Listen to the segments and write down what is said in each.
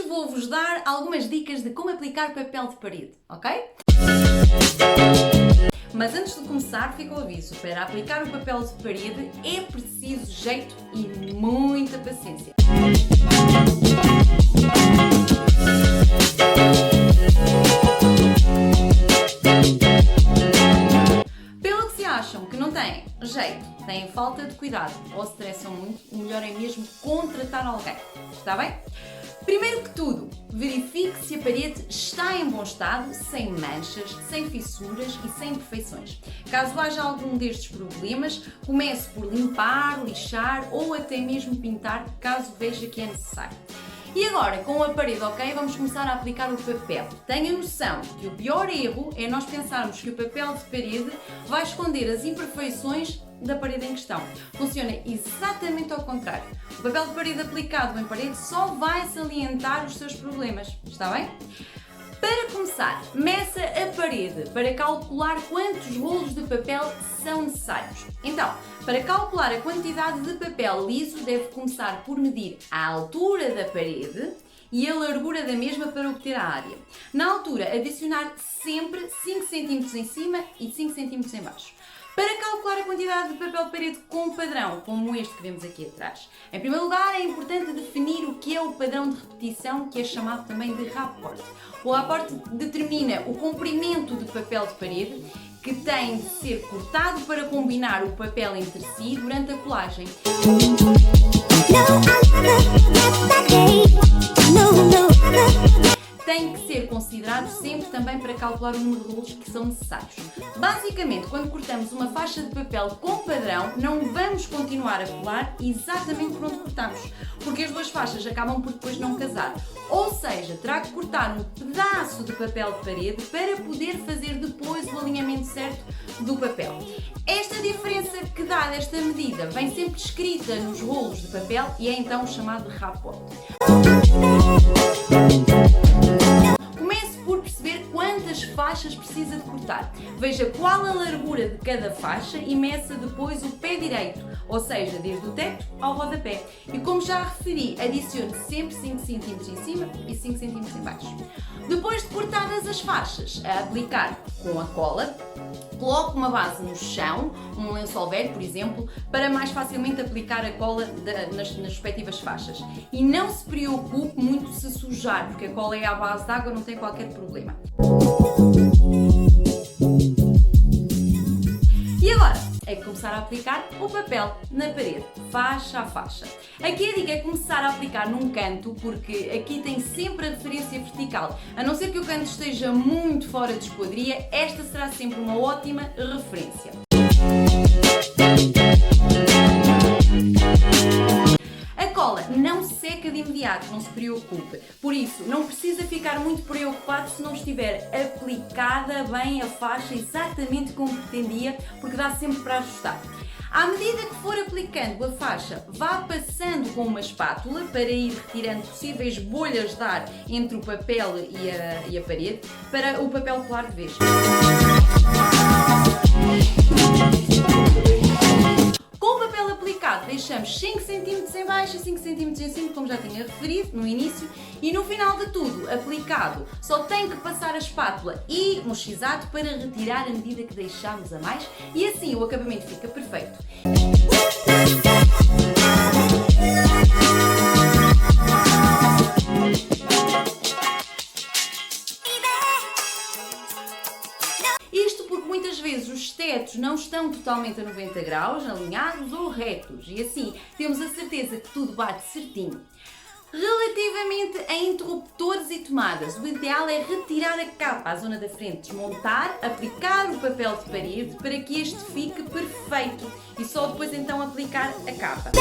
Hoje vou-vos dar algumas dicas de como aplicar papel de parede, ok? Mas antes de começar, fica o aviso, para aplicar o papel de parede é preciso jeito e muita paciência. Pelo que se acham que não têm jeito, têm falta de cuidado ou se estressam muito, o melhor é mesmo contratar alguém, está bem? Primeiro que tudo, verifique se a parede está em bom estado, sem manchas, sem fissuras e sem imperfeições. Caso haja algum destes problemas, comece por limpar, lixar ou até mesmo pintar, caso veja que é necessário. E agora, com a parede ok, vamos começar a aplicar o papel. Tenha noção que o pior erro é nós pensarmos que o papel de parede vai esconder as imperfeições da parede em questão. Funciona exatamente ao contrário. O papel de parede aplicado em parede só vai salientar os seus problemas, está bem? Para começar, meça a parede para calcular quantos rolos de papel são necessários. Então, para calcular a quantidade de papel liso, deve começar por medir a altura da parede e a largura da mesma para obter a área. Na altura, adicionar sempre 5 cm em cima e 5 cm em baixo. Para calcular a quantidade de papel de parede com padrão, como este que vemos aqui atrás, em primeiro lugar é importante definir o que é o padrão de repetição, que é chamado também de rapport. O rapport determina o comprimento de papel de parede, que tem de ser cortado para combinar o papel entre si durante a colagem. Tem que ser considerado sempre também para calcular o número de rolos que são necessários. Basicamente, quando cortamos uma faixa de papel com padrão, não vamos continuar a colar exatamente por onde cortamos, porque as duas faixas acabam por depois não casar. Ou seja, terá que cortar um pedaço de papel de parede para poder fazer depois o alinhamento certo do papel. Esta diferença que dá desta medida vem sempre escrita nos rolos de papel e é então chamado de rapport. Comece por perceber quantas faixas precisa de cortar. Veja qual a largura de cada faixa e meça depois o pé direito, ou seja, desde o teto ao rodapé. E como já referi, adicione sempre 5 cm em cima e 5 cm em baixo. Depois de cortadas as faixas, a aplicar com a cola, coloque uma base no chão, um lençol velho, por exemplo, para mais facilmente aplicar a cola nas respectivas faixas. E não se preocupe muito se sujar, porque a cola é à base de água, não tem qualquer problema. E agora é começar a aplicar o papel na parede, faixa a faixa. Aqui a dica é começar a aplicar num canto, porque aqui tem sempre a referência vertical. A não ser que o canto esteja muito fora de esquadria, esta será sempre uma ótima referência. A cola não seca de imediato, não se preocupe. Por isso, não precisa ficar muito preocupado se não estiver aplicada bem a faixa exatamente como pretendia, porque dá sempre para ajustar. À medida que for aplicando a faixa, vá passando com uma espátula para ir retirando possíveis bolhas de ar entre o papel e a parede, para o papel colar de vez. Com o papel aplicado, deixamos 5 cm em baixo e 5 cm em cima, como já tinha referido no início, e no final de tudo, aplicado, só tem que passar a espátula e um x-ato para retirar a medida que deixamos a mais e assim o acabamento fica perfeito. Isto porque muitas vezes os tetos não estão totalmente a 90 graus, alinhados ou retos, e assim temos a certeza que tudo bate certinho. Relativamente a interruptores e tomadas, o ideal é retirar a capa à zona da frente, desmontar, aplicar o papel de parede para que este fique perfeito e só depois então aplicar a capa.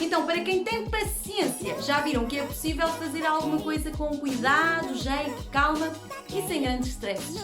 Então, para quem tem paciência, já viram que é possível fazer alguma coisa com cuidado, jeito, calma e sem grandes stresses.